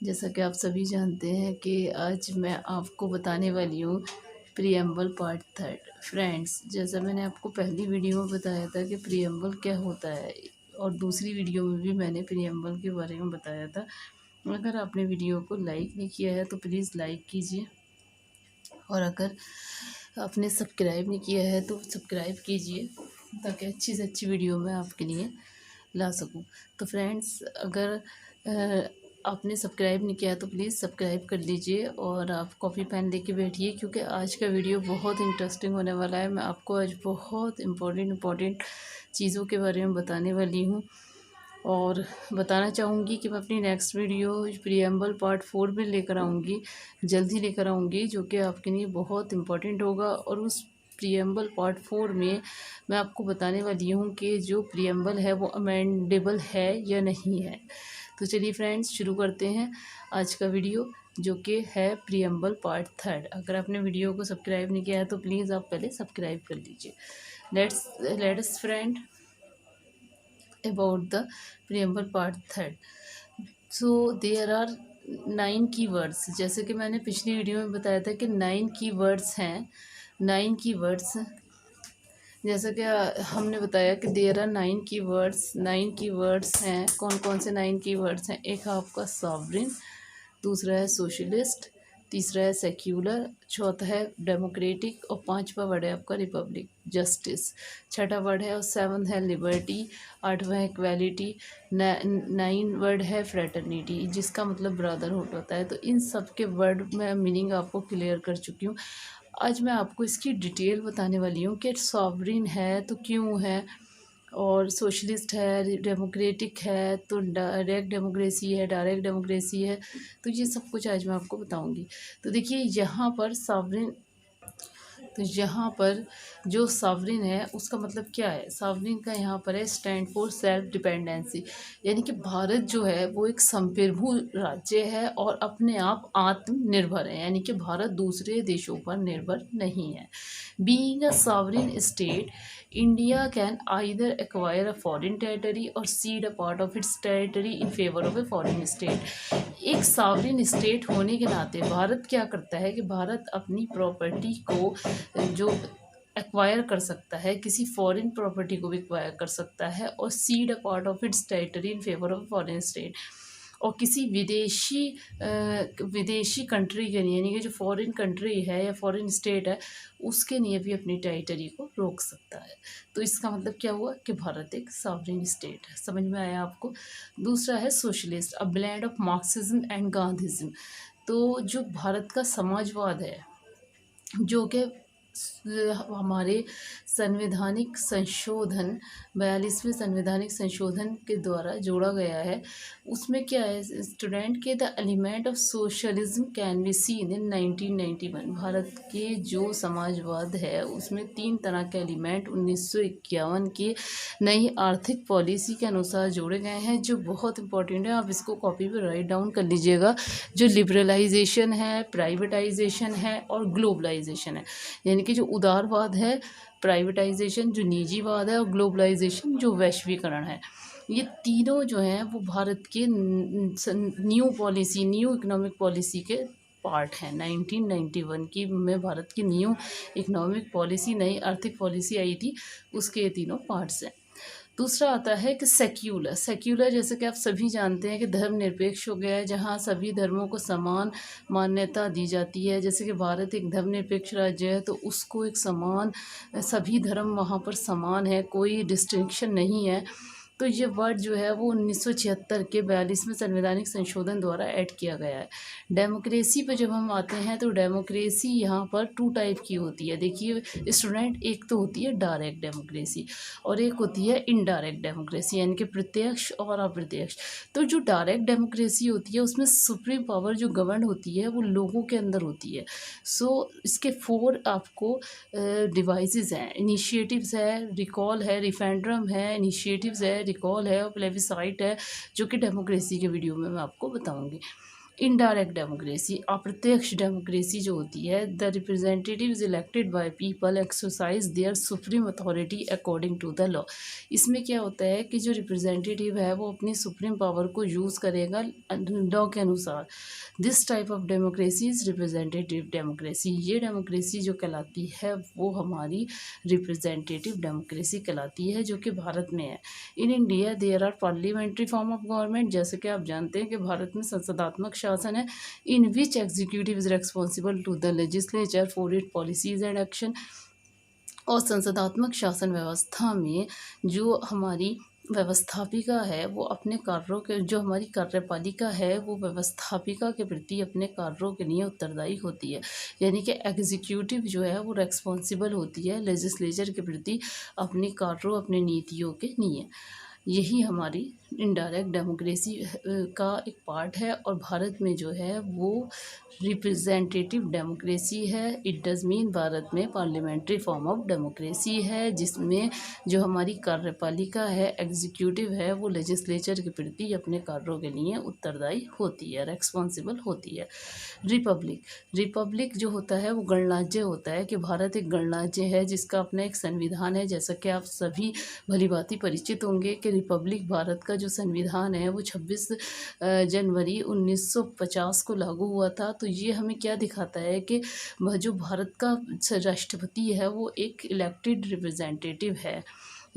जैसा कि आप सभी जानते हैं कि आज मैं आपको बताने वाली हूँ प्रीएम्बल पार्ट थर्ड। फ्रेंड्स, जैसा मैंने आपको पहली वीडियो में बताया था कि प्रीएम्बल क्या होता है, और दूसरी वीडियो में भी मैंने प्रीएम्बल के बारे में बताया था। अगर आपने वीडियो को लाइक नहीं किया है तो प्लीज़ लाइक कीजिए, और अगर आपने सब्सक्राइब नहीं किया है तो सब्सक्राइब कीजिए, ताकि अच्छी से अच्छी वीडियो मैं आपके लिए ला सकूं। तो फ्रेंड्स, अगर आपने सब्सक्राइब नहीं किया तो प्लीज़ सब्सक्राइब कर लीजिए, और आप कॉपी पेन लेके बैठिए, क्योंकि आज का वीडियो बहुत इंटरेस्टिंग होने वाला है। मैं आपको आज बहुत इम्पोर्टेंट चीज़ों के बारे में बताने वाली हूँ, और बताना चाहूँगी कि मैं अपनी नेक्स्ट वीडियो प्रीएम्बल पार्ट 4 में लेकर आऊँगी, जल्दी लेकर आऊँगी, जो कि आपके लिए बहुत इम्पोर्टेंट होगा। और उस प्रीएम्बल पार्ट 4 में मैं आपको बताने वाली हूँ कि जो प्रीएम्बल है वो अमेंडेबल है या नहीं है। तो चलिए फ्रेंड्स, शुरू करते हैं आज का वीडियो, जो कि है प्रीएम्बल पार्ट थर्ड। अगर आपने वीडियो को सब्सक्राइब नहीं किया है तो प्लीज़ आप पहले सब्सक्राइब कर लीजिए। Let's friend about the preamble part third. So there are 9 keywords। जैसे कि मैंने पिछली वीडियो में बताया था कि 9 keywords हैं। 9 keywords, जैसा कि हमने बताया कि देयर आर 9 कीवर्ड्स। 9 कीवर्ड्स हैं। कौन कौन से 9 कीवर्ड्स हैं? एक है आपका सॉवरिन, दूसरा है सोशलिस्ट, तीसरा है सेक्युलर, चौथा है डेमोक्रेटिक, और पांचवा वर्ड है आपका रिपब्लिक, जस्टिस। छठा वर्ड है और सेवंथ है लिबर्टी, आठवां है इक्वालिटी, नाइन वर्ड है फ्रेटर्निटी, जिसका मतलब ब्रदरहुड होता है। तो इन सब के वर्ड में मीनिंग आपको क्लियर कर चुकी हूँ। आज मैं आपको इसकी डिटेल बताने वाली हूँ कि सॉवरिन है तो क्यों है, और सोशलिस्ट है, डेमोक्रेटिक है तो डायरेक्ट डेमोक्रेसी है, डायरेक्ट डेमोक्रेसी है। तो ये सब कुछ आज मैं आपको बताऊंगी। तो देखिए, यहाँ पर जो सॉवरिन है उसका मतलब क्या है? सॉवरिन का यहाँ पर है स्टैंड फॉर सेल्फ डिपेंडेंसी, यानी कि भारत जो है वो एक संप्रभु राज्य है और अपने आप आत्मनिर्भर है, यानी कि भारत दूसरे देशों पर निर्भर नहीं है। Being a sovereign state, India can either acquire a foreign territory और cede a part of its territory in favour of a foreign state. एक सॉवरिन स्टेट होने के नाते भारत क्या करता है कि भारत अपनी प्रॉपर्टी को जो एक्वायर कर सकता है, किसी फॉरेन प्रॉपर्टी को भी एक्वायर कर सकता है, और cede a part of its territory in favour of foreign state, और किसी विदेशी कंट्री के लिए, यानी कि जो फॉरेन कंट्री है या फॉरेन स्टेट है, उसके लिए भी अपनी टेरिटरी को रोक सकता है। तो इसका मतलब क्या हुआ कि भारत एक सॉवरेन स्टेट है। समझ में आया आपको? दूसरा है socialist, a blend of Marxism and Gandhism. तो जो भारत का समाजवाद है, जो कि हमारे संवैधानिक संशोधन 42वें संवैधानिक संशोधन के द्वारा जोड़ा गया है, उसमें क्या है स्टूडेंट के the element of socialism can be seen in 1991। Bharat के जो समाजवाद है उसमें 3 तरह के एलिमेंट 1951 की नई आर्थिक पॉलिसी के अनुसार जोड़े गए हैं, जो बहुत इंपॉर्टेंट है। आप इसको कॉपी पे राइट डाउन कर लीजिएगा। जो लिबरलाइजेशन है, प्राइवेटाइजेशन है और ग्लोबलाइजेशन है, यानी कि जो उदारवाद है, प्राइवेटाइजेशन जो निजीवाद है, और ग्लोबलाइजेशन जो वैश्वीकरण है, ये तीनों जो हैं वो भारत के न्यू इकोनॉमिक पॉलिसी के पार्ट हैं। 1991 की में भारत की न्यू इकोनॉमिक पॉलिसी, नई आर्थिक पॉलिसी आई थी, उसके ये तीनों पार्ट्स हैं। दूसरा आता है कि सेक्युलर। सेक्युलर जैसे कि आप सभी जानते हैं कि धर्मनिरपेक्ष हो गया है, जहाँ सभी धर्मों को समान मान्यता दी जाती है। जैसे कि भारत एक धर्मनिरपेक्ष राज्य है, तो उसको एक समान, सभी धर्म वहाँ पर समान है, कोई डिस्टिंक्शन नहीं है। तो ये वर्ड जो है वो 1976 के 42वें संवैधानिक संशोधन द्वारा ऐड किया गया है। डेमोक्रेसी पे जब हम आते हैं तो डेमोक्रेसी यहाँ पर 2 टाइप की होती है। देखिए स्टूडेंट, एक तो होती है डायरेक्ट डेमोक्रेसी और एक होती है इनडायरेक्ट डेमोक्रेसी, यानी कि प्रत्यक्ष और अप्रत्यक्ष। तो जो डायरेक्ट डेमोक्रेसी होती है उसमें सुप्रीम पावर जो गवर्न होती है वो लोगों के अंदर होती है। सो इसके 4 आपको डिवाइसेस हैं, इनिशिएटिव्स है, रिकॉल है, रिफरेंडम है, इनिशिएटिव्स है, रिकॉल है और प्लेबिसाइट है, जो कि डेमोक्रेसी के वीडियो में मैं आपको बताऊंगी। इनडायरेक्ट डेमोक्रेसी, अप्रत्यक्ष डेमोक्रेसी जो होती है, the representatives elected by people exercise their supreme authority according to the law. इसमें क्या होता है कि जो रिप्रेजेंटेटिव है वो अपनी सुप्रीम पावर को यूज़ करेगा लॉ के अनुसार। This type of democracy is representative democracy. ये डेमोक्रेसी जो कहलाती है वो हमारी रिप्रेजेंटेटिव डेमोक्रेसी कहलाती है, जो कि भारत में है। In India there are parliamentary form of government, जैसे कि आप जानते हैं कि भारत में संसदात्मक शासन है। In which executive is responsible to the legislature for it policies and action. और संसदात्मक शासन व्यवस्था में जो हमारी व्यवस्थापिका है वो अपने कार्यों के, जो हमारी कार्यपालिका है वो व्यवस्थापिका के प्रति अपने कार्यों के लिए उत्तरदायी होती है। यानी कि एग्जीक्यूटिव जो है वो रेस्पॉन्सिबल होती है लेजिस्लेचर के प्रति अपने कार्यों, अपने नीतियों के लिए। यही हमारी इनडायरेक्ट डेमोक्रेसी का एक पार्ट है। और भारत में जो है वो रिप्रेजेंटेटिव डेमोक्रेसी है। इट डज मीन भारत में पार्लियामेंट्री फॉर्म ऑफ डेमोक्रेसी है, जिसमें जो हमारी कार्यपालिका है, एग्जीक्यूटिव है, वो लेजिस्लेचर के प्रति अपने कार्यों के लिए उत्तरदायी होती है, रेस्पॉन्सिबल होती है। रिपब्लिक, रिपब्लिक जो होता है वो गणराज्य होता है, कि भारत एक गणराज्य है जिसका अपना एक संविधान है। जैसा कि आप सभी भलीभांति परिचित होंगे कि रिपब्लिक भारत का जो संविधान है वो 26 जनवरी 1950 को लागू हुआ था। तो ये हमें क्या दिखाता है कि वह जो भारत का राष्ट्रपति है वो एक इलेक्टेड रिप्रेजेंटेटिव है,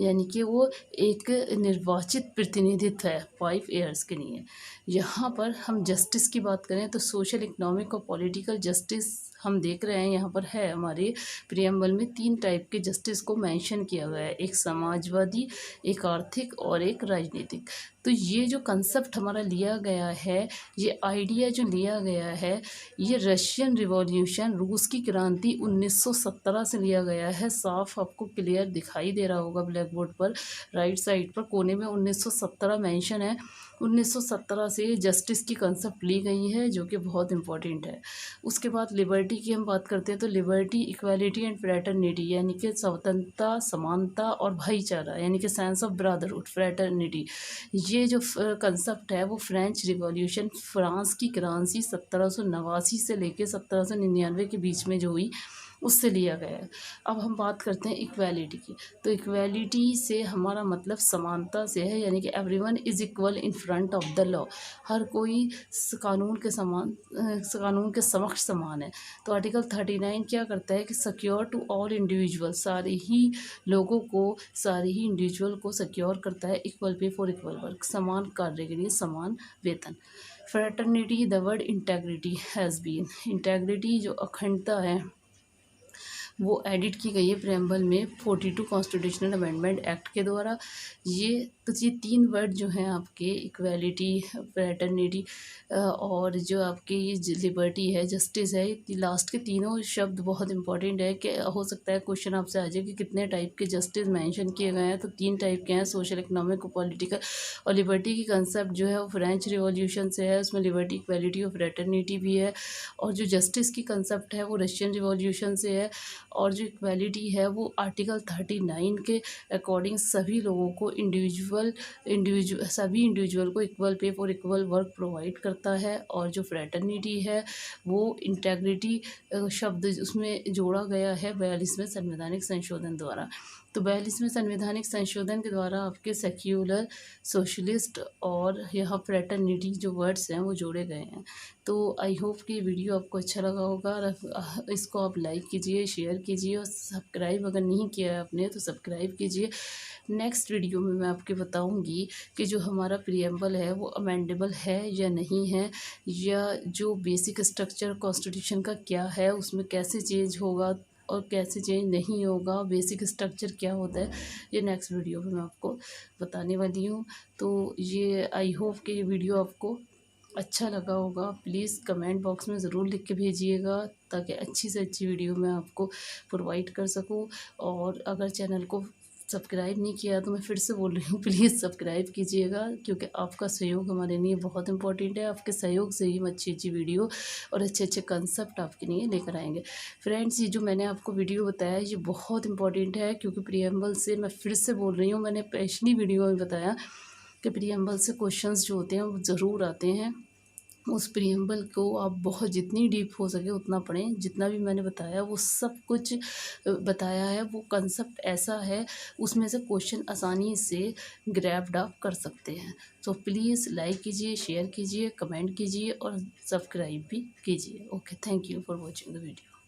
यानी कि वो एक निर्वाचित प्रतिनिधित्व है 5 ईयर्स के लिए। यहाँ पर हम जस्टिस की बात करें तो सोशल, इकोनॉमिक और पॉलिटिकल जस्टिस हम देख रहे हैं यहाँ पर है। हमारे प्रियम्बल में 3 टाइप के जस्टिस को मेंशन किया गया है, एक समाजवादी, एक आर्थिक और एक राजनीतिक। तो ये जो कंसेप्ट हमारा लिया गया है, ये आइडिया जो लिया गया है, ये रशियन रिवॉल्यूशन, रूस की क्रांति 1917 से लिया गया है। साफ आपको क्लियर दिखाई दे रहा होगा ब्लैक बोर्ड पर, राइट साइड पर कोने में 1917 मेंशन है। 1917 से जस्टिस की कंसेप्ट ली गई है, जो कि बहुत इंपॉर्टेंट है। उसके बाद लिबर्टी की हम बात करते हैं तो लिबर्टी, इक्वालिटी एंड फ्रेटर्निटी, यानी कि स्वतंत्रता, समानता और भाईचारा, यानी कि सेंस ऑफ ब्रदरहुड, फ्रेटर्निटी। ये जो कंसेप्ट है वो फ्रेंच रिवॉल्यूशन, फ्रांस की क्रांति 1789 से लेकर 1799 के बीच में जो हुई उससे लिया गया है। अब हम बात करते हैं इक्वालिटी की। तो इक्वालिटी से हमारा मतलब समानता से है, यानी कि everyone is equal in front of the law. हर कोई कानून के समान, कानून के समक्ष समान है। तो आर्टिकल 39 क्या करता है कि सिक्योर टू ऑल इंडिविजुअल, सारे ही लोगों को, सारे ही इंडिविजुअल को सिक्योर करता है equal pay for equal work, समान कार्य के लिए समान वेतन। Fraternity, the word integrity has been, integrity जो अखंडता है वो एडिट की गई है प्रेम्बल में 42 कॉन्स्टिट्यूशनल अमेंडमेंट एक्ट के द्वारा। ये 3 वर्ड जो हैं आपके, इक्वालिटी, फ्रेटर्निटी और जो आपकी ये लिबर्टी है, जस्टिस है, लास्ट के तीनों शब्द बहुत इंपॉर्टेंट है। कि हो सकता है क्वेश्चन आपसे आ जाए कि कितने टाइप के जस्टिस मेंशन किए गए हैं, तो 3 टाइप के हैं, सोशल, इकोनॉमिक और पॉलिटिकल। और लिबर्टी की कंसेप्ट जो है वो फ्रेंच रिवॉल्यूशन से है, उसमें लिबर्टी, इक्वालिटी और फ्रेटर्निटी भी है। और जो जस्टिस की कंसेप्ट है वो रशियन रिवॉल्यूशन से है। और जो इक्वालिटी है वो आर्टिकल 39 के अकॉर्डिंग सभी लोगों को सभी इंडिविजुअल को equal pay for equal work provide करता है। और जो फ्रेटर्निटी है वो इंटेग्रिटी शब्द उसमें जोड़ा गया है 42वें संवैधानिक संशोधन द्वारा। तो 42वें संवैधानिक संशोधन के द्वारा आपके सेक्युलर, सोशलिस्ट और यहाँ फ्रेटर्निटी जो वर्ड्स हैं वो जोड़े गए हैं। तो आई होप कि वीडियो आपको अच्छा लगा होगा। और इसको आप लाइक कीजिए, शेयर कीजिए और सब्सक्राइब अगर नहीं किया है आपने तो सब्सक्राइब कीजिए। नेक्स्ट वीडियो में मैं आपको बताऊंगी कि जो हमारा प्रीएम्बल है वो अमेंडेबल है या नहीं है, या जो बेसिक स्ट्रक्चर कॉन्स्टिट्यूशन का क्या है, उसमें कैसे चेंज होगा और कैसे चेंज नहीं होगा, बेसिक स्ट्रक्चर क्या होता है, ये नेक्स्ट वीडियो में मैं आपको बताने वाली हूँ। तो ये आई होप कि ये वीडियो आपको अच्छा लगा होगा। प्लीज़ कमेंट बॉक्स में ज़रूर लिख के भेजिएगा, ताकि अच्छी से अच्छी वीडियो मैं आपको प्रोवाइड कर सकूं। और अगर चैनल को सब्सक्राइब नहीं किया तो मैं फिर से बोल रही हूँ, प्लीज़ सब्सक्राइब कीजिएगा, क्योंकि आपका सहयोग हमारे लिए बहुत इंपॉर्टेंट है। आपके सहयोग से ही हम अच्छी अच्छी वीडियो और अच्छे अच्छे कंसेप्ट आपके लिए लेकर आएंगे। फ्रेंड्स, ये जो मैंने आपको वीडियो बताया ये बहुत इंपॉर्टेंट है, क्योंकि प्रीएम्बल से, मैं फिर से बोल रही हूँ, मैंने पिछली वीडियो में बताया कि प्रीएम्बल से क्वेश्चंस जो होते हैं वो ज़रूर आते हैं। उस प्रियम्बल को आप बहुत जितनी डीप हो सके उतना पढ़ें। जितना भी मैंने बताया वो सब कुछ बताया है। वो कंसेप्ट ऐसा है, उसमें से क्वेश्चन आसानी से ग्रैब्ड आप कर सकते हैं। तो प्लीज़ लाइक कीजिए, शेयर कीजिए, कमेंट कीजिए और सब्सक्राइब भी कीजिए। Okay, thank you for watching the video.